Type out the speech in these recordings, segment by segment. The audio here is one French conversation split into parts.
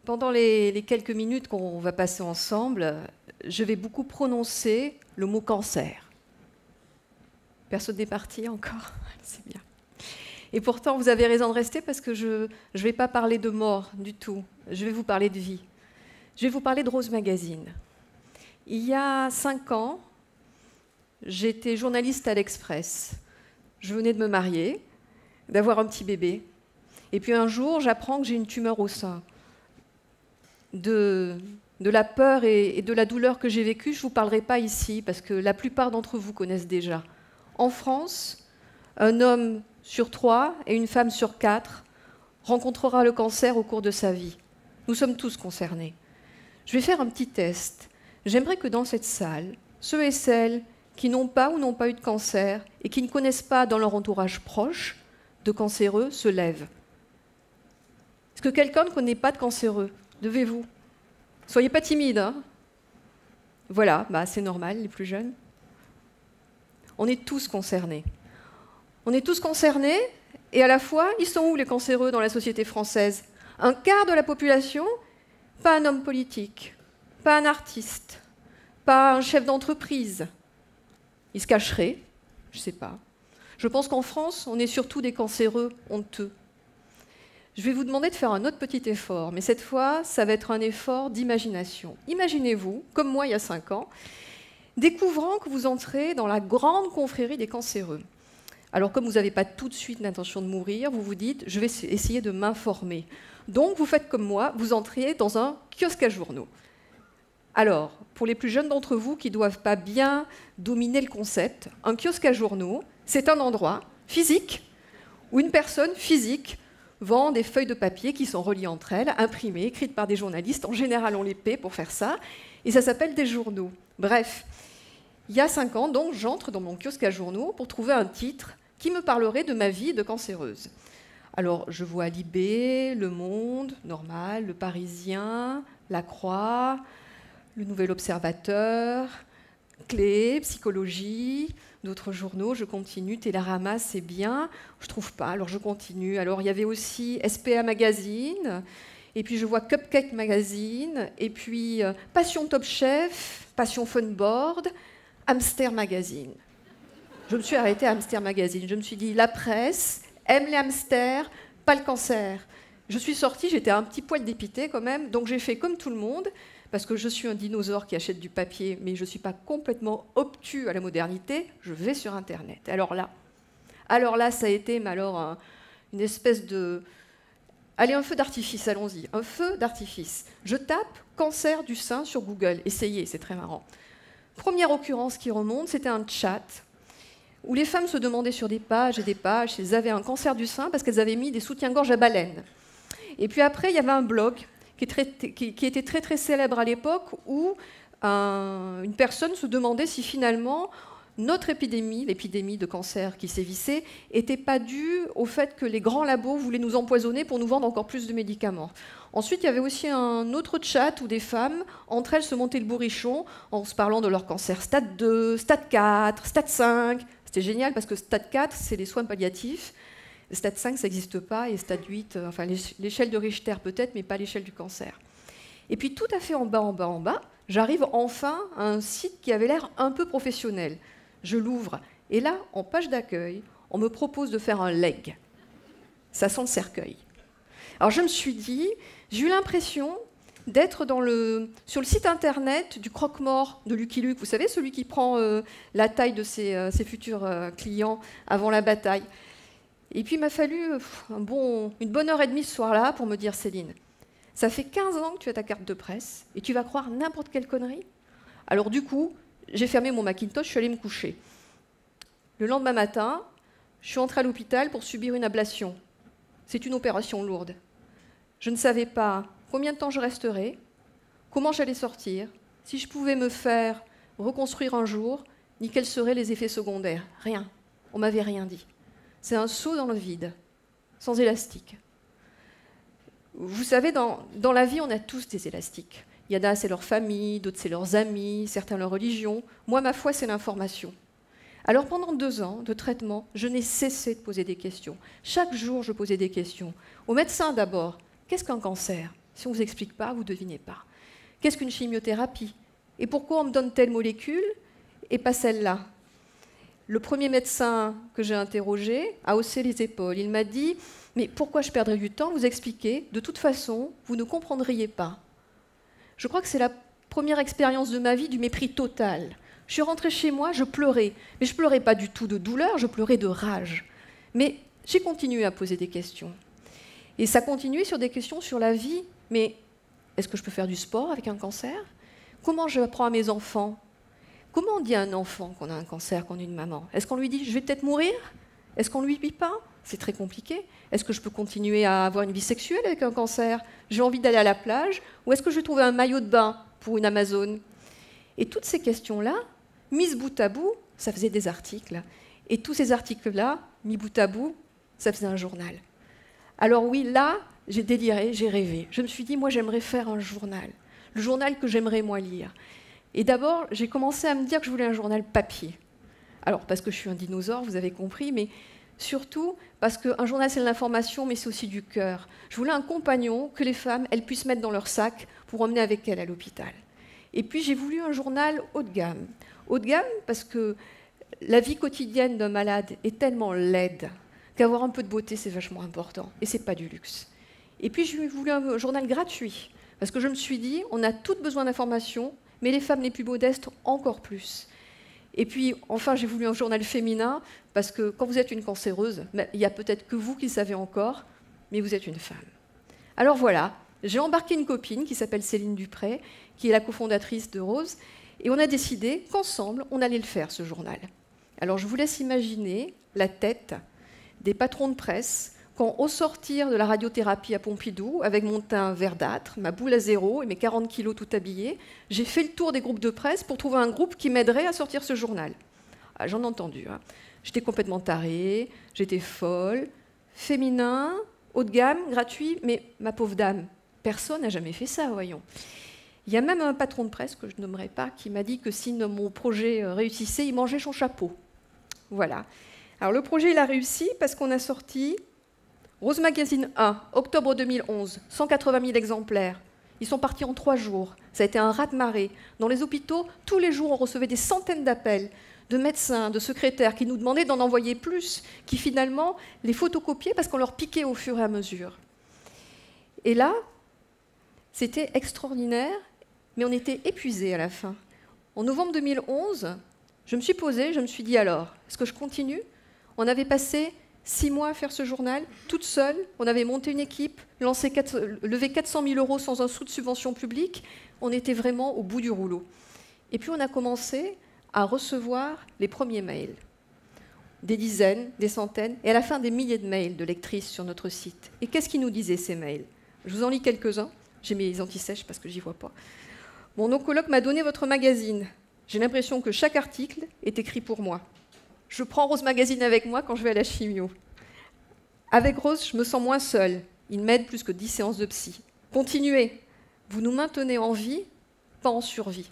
Pendant les quelques minutes qu'on va passer ensemble, je vais beaucoup prononcer le mot cancer. Personne n'est parti encore? C'est bien. Et pourtant, vous avez raison de rester parce que je ne vais pas parler de mort du tout. Je vais vous parler de vie. Je vais vous parler de Rose Magazine. Il y a 5 ans, j'étais journaliste à l'Express. Je venais de me marier, d'avoir un petit bébé. Et puis un jour, j'apprends que j'ai une tumeur au sein. De la peur et de la douleur que j'ai vécue, je ne vous parlerai pas ici, parce que la plupart d'entre vous connaissent déjà. En France, un homme sur 3 et une femme sur 4 rencontrera le cancer au cours de sa vie. Nous sommes tous concernés. Je vais faire un petit test. J'aimerais que dans cette salle, ceux et celles qui n'ont pas ou n'ont pas eu de cancer et qui ne connaissent pas dans leur entourage proche de cancéreux se lèvent. Est-ce que quelqu'un ne connaît pas de cancéreux? Levez-vous. Soyez pas timide, hein. Voilà, c'est normal, les plus jeunes. On est tous concernés. On est tous concernés, et à la fois, ils sont où les cancéreux dans la société française? Un quart de la population, pas un homme politique, pas un artiste, pas un chef d'entreprise. Ils se cacheraient, je ne sais pas. Je pense qu'en France, on est surtout des cancéreux honteux. Je vais vous demander de faire un autre petit effort, mais cette fois, ça va être un effort d'imagination. Imaginez-vous, comme moi il y a 5 ans, découvrant que vous entrez dans la grande confrérie des cancéreux. Alors, comme vous n'avez pas tout de suite l'intention de mourir, vous vous dites « je vais essayer de m'informer ». Donc, vous faites comme moi, vous entrez dans un kiosque à journaux. Alors, pour les plus jeunes d'entre vous qui ne doivent pas bien dominer le concept, un kiosque à journaux, c'est un endroit physique où une personne physique vend des feuilles de papier qui sont reliées entre elles, imprimées, écrites par des journalistes. En général, on les paie pour faire ça. Et ça s'appelle des journaux. Bref, il y a 5 ans, donc, j'entre dans mon kiosque à journaux pour trouver un titre qui me parlerait de ma vie de cancéreuse. Alors, je vois Libé, Le Monde, Normal, Le Parisien, La Croix, Le Nouvel Observateur, Clé, Psychologie, d'autres journaux, je continue, Télérama, c'est bien, je trouve pas, alors je continue. Alors il y avait aussi SPA Magazine, et puis je vois Cupcake Magazine, et puis Passion Top Chef, Passion Funboard, Hamster Magazine. Je me suis arrêtée à Hamster Magazine, je me suis dit, la presse aime les hamsters, pas le cancer. Je suis sortie, j'étais un petit poil dépitée quand même, donc j'ai fait comme tout le monde, parce que je suis un dinosaure qui achète du papier, mais je ne suis pas complètement obtus à la modernité, je vais sur Internet. Alors là, ça a été une espèce de... Allez, un feu d'artifice, allons-y, un feu d'artifice. Je tape « cancer du sein » sur Google, essayez, c'est très marrant. Première occurrence qui remonte, c'était un chat où les femmes se demandaient sur des pages et des pages si elles avaient un cancer du sein parce qu'elles avaient mis des soutiens-gorge à baleine. Et puis après, il y avait un blog qui était très très célèbre à l'époque, où une personne se demandait si finalement notre épidémie, l'épidémie de cancer qui sévissait, n'était pas due au fait que les grands labos voulaient nous empoisonner pour nous vendre encore plus de médicaments. Ensuite, il y avait aussi un autre chat où des femmes, entre elles, se montaient le bourrichon en se parlant de leur cancer stade 2, stade 4, stade 5. C'était génial parce que stade 4, c'est les soins palliatifs. Stade 5, ça n'existe pas, et stade 8, enfin l'échelle de Richter peut-être, mais pas l'échelle du cancer. Et puis tout à fait en bas, j'arrive enfin à un site qui avait l'air un peu professionnel. Je l'ouvre, et là, en page d'accueil, on me propose de faire un leg. Ça sent le cercueil. Alors je me suis dit, j'ai eu l'impression d'être sur le site internet du croque-mort de Lucky Luke. Vous savez, celui qui prend la taille de ses futurs clients avant la bataille. Et puis il m'a fallu une bonne heure et demie ce soir-là pour me dire « Céline, ça fait 15 ans que tu as ta carte de presse et tu vas croire n'importe quelle connerie ?» Alors du coup, j'ai fermé mon Macintosh, je suis allée me coucher. Le lendemain matin, je suis entrée à l'hôpital pour subir une ablation. C'est une opération lourde. Je ne savais pas combien de temps je resterais, comment j'allais sortir, si je pouvais me faire reconstruire un jour, ni quels seraient les effets secondaires. Rien. On ne m'avait rien dit. C'est un saut dans le vide, sans élastique. Vous savez, dans la vie, on a tous des élastiques. Il y en a, c'est leur famille, d'autres, c'est leurs amis, certains, leur religion. Moi, ma foi, c'est l'information. Alors, pendant 2 ans de traitement, je n'ai cessé de poser des questions. Chaque jour, je posais des questions. Au médecin, d'abord, qu'est-ce qu'un cancer ? Si on ne vous explique pas, vous ne devinez pas. Qu'est-ce qu'une chimiothérapie? Et pourquoi on me donne telle molécule et pas celle-là? Le premier médecin que j'ai interrogé a haussé les épaules. Il m'a dit « Mais pourquoi je perdrais du temps à vous expliquer? De toute façon, vous ne comprendriez pas. » Je crois que c'est la première expérience de ma vie du mépris total. Je suis rentrée chez moi, je pleurais. Mais je ne pleurais pas du tout de douleur, je pleurais de rage. Mais j'ai continué à poser des questions. Et ça continuait sur des questions sur la vie. Mais est-ce que je peux faire du sport avec un cancer? Comment je apprends à mes enfants? Comment on dit à un enfant qu'on a un cancer, qu'on est une maman? Est-ce qu'on lui dit « je vais peut-être mourir » Est-ce qu'on ne lui dit pas? C'est très compliqué. Est-ce que je peux continuer à avoir une vie sexuelle avec un cancer? J'ai envie d'aller à la plage? Ou est-ce que je vais trouver un maillot de bain pour une Amazone? Et toutes ces questions-là, mises bout à bout, ça faisait des articles. Et tous ces articles-là, mis bout à bout, ça faisait un journal. Alors oui, là, j'ai déliré, j'ai rêvé. Je me suis dit, moi, j'aimerais faire un journal. Le journal que j'aimerais, moi, lire. Et d'abord, j'ai commencé à me dire que je voulais un journal papier. Alors, parce que je suis un dinosaure, vous avez compris, mais surtout parce qu'un journal, c'est de l'information, mais c'est aussi du cœur. Je voulais un compagnon que les femmes, elles puissent mettre dans leur sac pour emmener avec elles à l'hôpital. Et puis, j'ai voulu un journal haut de gamme. Haut de gamme parce que la vie quotidienne d'un malade est tellement laide qu'avoir un peu de beauté, c'est vachement important. Et ce n'est pas du luxe. Et puis, j'ai voulu un journal gratuit. Parce que je me suis dit, on a toutes besoin d'informations, mais les femmes les plus modestes encore plus. Et puis, enfin, j'ai voulu un journal féminin, parce que quand vous êtes une cancéreuse, il n'y a peut-être que vous qui le savez encore, mais vous êtes une femme. Alors voilà, j'ai embarqué une copine qui s'appelle Céline Dupré, qui est la cofondatrice de Rose, et on a décidé qu'ensemble, on allait le faire, ce journal. Alors je vous laisse imaginer la tête des patrons de presse quand, au sortir de la radiothérapie à Pompidou, avec mon teint verdâtre, ma boule à zéro et mes 40 kilos tout habillés, j'ai fait le tour des groupes de presse pour trouver un groupe qui m'aiderait à sortir ce journal. Ah, j'en ai entendu. Hein. J'étais complètement tarée, j'étais folle, féminin, haut de gamme, gratuit, mais ma pauvre dame, personne n'a jamais fait ça, voyons. Il y a même un patron de presse, que je ne nommerai pas, qui m'a dit que si mon projet réussissait, il mangeait son chapeau. Voilà. Alors le projet, il a réussi parce qu'on a sorti Rose Magazine 1, octobre 2011, 180 000 exemplaires. Ils sont partis en 3 jours. Ça a été un raz-de-marée. Dans les hôpitaux, tous les jours, on recevait des centaines d'appels de médecins, de secrétaires qui nous demandaient d'en envoyer plus, qui finalement les photocopiaient parce qu'on leur piquait au fur et à mesure. Et là, c'était extraordinaire, mais on était épuisés à la fin. En novembre 2011, je me suis posée, je me suis dit alors, est-ce que je continue? On avait passé 6 mois à faire ce journal, toute seule. On avait monté une équipe, levé 400 000 € sans un sou de subvention publique. On était vraiment au bout du rouleau. Et puis on a commencé à recevoir les premiers mails. Des dizaines, des centaines, et à la fin des milliers de mails de lectrices sur notre site. Et qu'est-ce qu'ils nous disaient, ces mails? Je vous en lis quelques-uns. J'ai mes antisèches parce que j'y vois pas. Mon oncologue m'a donné votre magazine. J'ai l'impression que chaque article est écrit pour moi. Je prends Rose Magazine avec moi quand je vais à la chimio. Avec Rose, je me sens moins seule. Il m'aide plus que 10 séances de psy. Continuez. Vous nous maintenez en vie, pas en survie.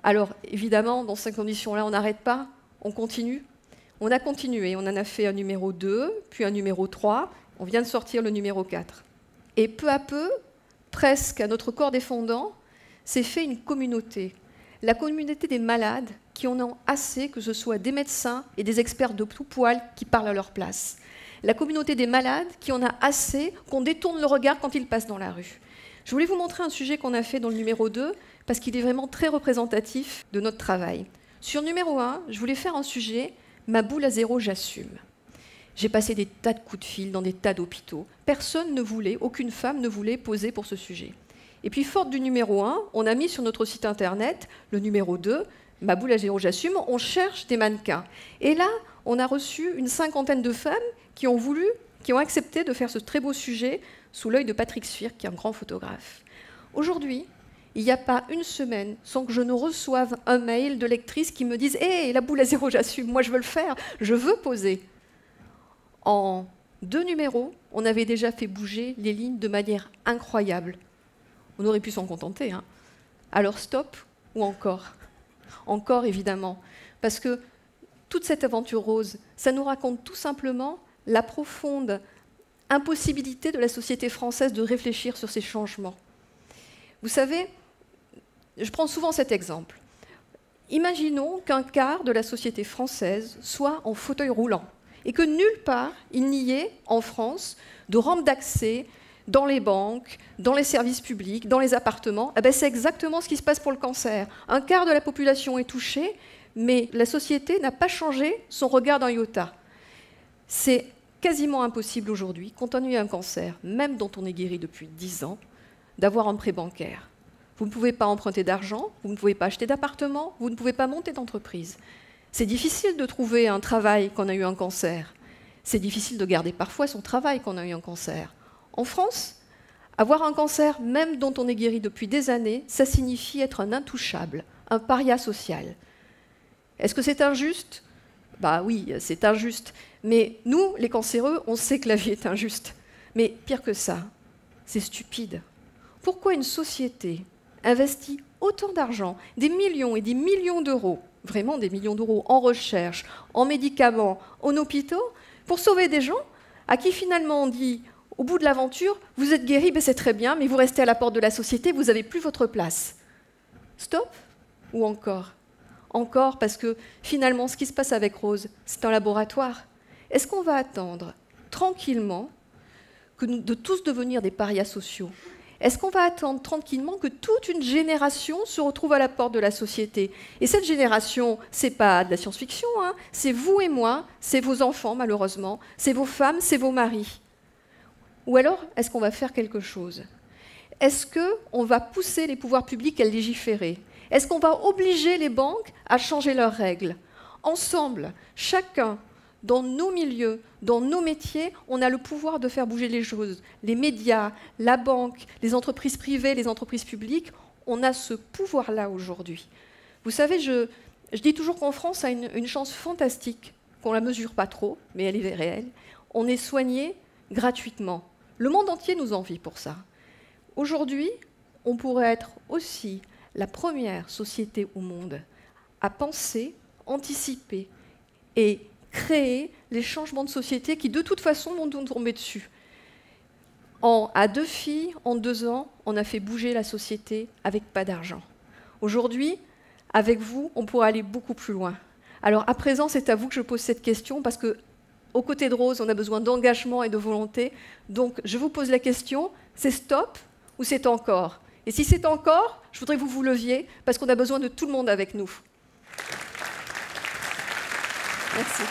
Alors, évidemment, dans ces conditions-là, on n'arrête pas, on continue. On a continué, on en a fait un numéro 2, puis un numéro 3. On vient de sortir le numéro 4. Et peu à peu, presque à notre corps défendant, s'est fait une communauté. La communauté des malades qui en ont assez que ce soit des médecins et des experts de tout poil qui parlent à leur place. La communauté des malades qui en a assez qu'on détourne le regard quand ils passent dans la rue. Je voulais vous montrer un sujet qu'on a fait dans le numéro 2 parce qu'il est vraiment très représentatif de notre travail. Sur numéro 1, je voulais faire un sujet « Ma boule à zéro, j'assume ». J'ai passé des tas de coups de fil dans des tas d'hôpitaux. Personne ne voulait, aucune femme ne voulait poser pour ce sujet. Et puis, forte du numéro 1, on a mis sur notre site internet le numéro 2, Ma boule à zéro, j'assume, on cherche des mannequins. Et là, on a reçu une 50aine de femmes qui ont accepté de faire ce très beau sujet sous l'œil de Patrick Sfir, qui est un grand photographe. Aujourd'hui, il n'y a pas une semaine sans que je ne reçoive un mail de lectrices qui me disent « Hé, la boule à zéro, j'assume, moi je veux le faire, je veux poser ». En 2 numéros, on avait déjà fait bouger les lignes de manière incroyable. On aurait pu s'en contenter. Hein. Alors stop ou encore? Encore, évidemment. Parce que toute cette aventure rose, ça nous raconte tout simplement la profonde impossibilité de la société française de réfléchir sur ces changements. Vous savez, je prends souvent cet exemple. Imaginons qu'un quart de la société française soit en fauteuil roulant et que nulle part il n'y ait en France de rampe d'accès dans les banques, dans les services publics, dans les appartements. Eh bien, c'est exactement ce qui se passe pour le cancer. Un quart de la population est touchée, mais la société n'a pas changé son regard d'un iota. C'est quasiment impossible aujourd'hui, compte tenu d'un cancer, même dont on est guéri depuis 10 ans, d'avoir un prêt bancaire. Vous ne pouvez pas emprunter d'argent, vous ne pouvez pas acheter d'appartement, vous ne pouvez pas monter d'entreprise. C'est difficile de trouver un travail quand on a eu un cancer. C'est difficile de garder parfois son travail quand on a eu un cancer. En France, avoir un cancer, même dont on est guéri depuis des années, ça signifie être un intouchable, un paria social. Est-ce que c'est injuste ? Bah oui, c'est injuste. Mais nous, les cancéreux, on sait que la vie est injuste. Mais pire que ça, c'est stupide. Pourquoi une société investit autant d'argent, des millions et des millions d'euros, vraiment des millions d'euros, en recherche, en médicaments, en hôpitaux, pour sauver des gens à qui finalement on dit, au bout de l'aventure, vous êtes guéri, ben c'est très bien, mais vous restez à la porte de la société, vous n'avez plus votre place. Stop ? Ou encore ? Encore parce que finalement, ce qui se passe avec Rose, c'est un laboratoire. Est-ce qu'on va attendre tranquillement de tous devenir des parias sociaux ? Est-ce qu'on va attendre tranquillement que toute une génération se retrouve à la porte de la société ? Et cette génération, c'est pas de la science-fiction, hein, c'est vous et moi, c'est vos enfants malheureusement, c'est vos femmes, c'est vos maris. Ou alors, est-ce qu'on va faire quelque chose ? Est-ce qu'on va pousser les pouvoirs publics à légiférer ? Est-ce qu'on va obliger les banques à changer leurs règles ? Ensemble, chacun, dans nos milieux, dans nos métiers, on a le pouvoir de faire bouger les choses. Les médias, la banque, les entreprises privées, les entreprises publiques, on a ce pouvoir-là aujourd'hui. Vous savez, je dis toujours qu'en France a une chance fantastique, qu'on ne la mesure pas trop, mais elle est réelle. On est soigné gratuitement. Le monde entier nous envie pour ça. Aujourd'hui, on pourrait être aussi la première société au monde à penser, anticiper et créer les changements de société qui, de toute façon, vont nous tomber dessus. À 2 filles, en 2 ans, on a fait bouger la société avec pas d'argent. Aujourd'hui, avec vous, on pourra aller beaucoup plus loin. Alors, à présent, c'est à vous que je pose cette question, parce qu'aux côtés de Rose, on a besoin d'engagement et de volonté. Donc, je vous pose la question, c'est stop ou c'est encore ? Et si c'est encore, je voudrais que vous vous leviez, parce qu'on a besoin de tout le monde avec nous. Merci.